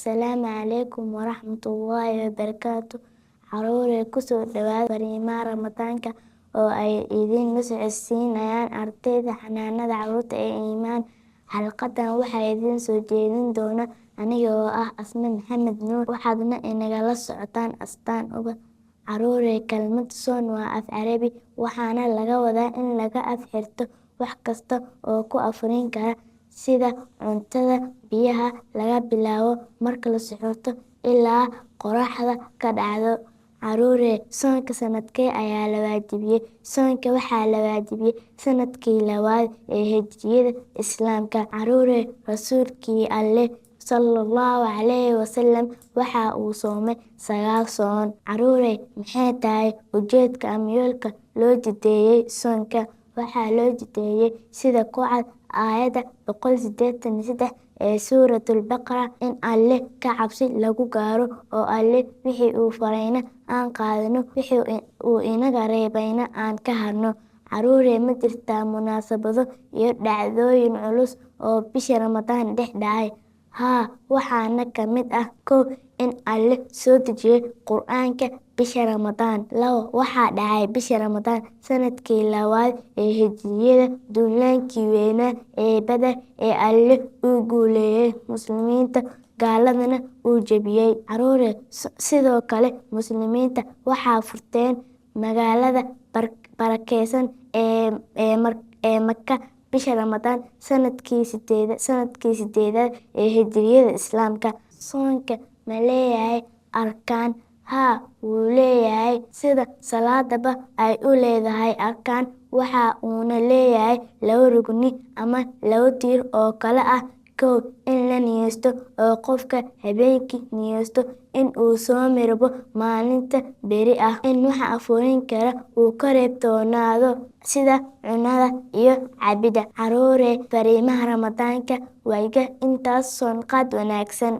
Asalaamu calaykum waraxmatullaahi wabarakaatuh. Caruurey kusoo dhawaada fariimaha Ramadaanka oo ay idinla socodsiinayaan ardayda xanaanada carruurta ee Iimaan. Xalqadan waxaa idin soo jeedin doona aniga oo ah Asma Maxamed Nuur. Waxaadna inagala socotaan astaan uga. Caruurey, kelmad soon waa af Carabi, waxaana laga wadaa in laga af xirto wax kasta oo ku afurin kara, sida cuntada, biyaha, laga bilaabo marka la suxuurto ilaa qorraxda ka dhacdo. Caruurey, soonka sanadkee ayaa la waajibiyey? Soonka waxaa la waajibiyey sanadkii labaad ee Hijriyada Islaamka. Caruurey, Rasuulkii Alle sallallahu calayhi wasallam waxa uu soomay 9 soon. Caruurey, maxay tahay ujeedka ama yoolka loo jideeyay soonka? Waxaa loo jideeyay sida ku cad aayadda 183 ee suuratul Baqara in Alle ka cabsi lagu gaaro oo Alle wixii uu farayna aan qaadano, wixii uu inaga reebayna aan ka harno. Caruurey, ma jirtaa munaasabado iyo dhacdooyin culus oo bisha Ramadaan dhex dhacay? Haa, waxaana ka mid ah: 1. In Alle soo dejiyay Qur'aanka bisha Ramadaan. 2. Waxaa dhacay bisha Ramadaan sanadkii labaad ee Hijriyada duulaankii weynaa ee Badar ee Alle uu guuleeyay muslimiinta, gaaladana uu jebiyay. Caruurey, sidoo kale muslimiinta waxay furteen magaalada barakeysan ee Maka bisha Ramadaan sanadkii 8 ee Hijriyada Islaamka. Soonka ma leeyahay arkaan? Haa, wuu leeyahay, sida salaadaba ay u leedahay arkaan. Waxa uuna leeyahay 2 rukni ama 2 tiir oo kala ah: 1. In la niyeysto oo qofka habeenkii niyeysto in uu soomi rabo maalinta beri ah, in waxa afurin kara uu ka reebtoonaado sida cunada iyo cabidda. Caruurey, fariimaha Ramadaanka waa intaas. Soon qaad wanaagsan.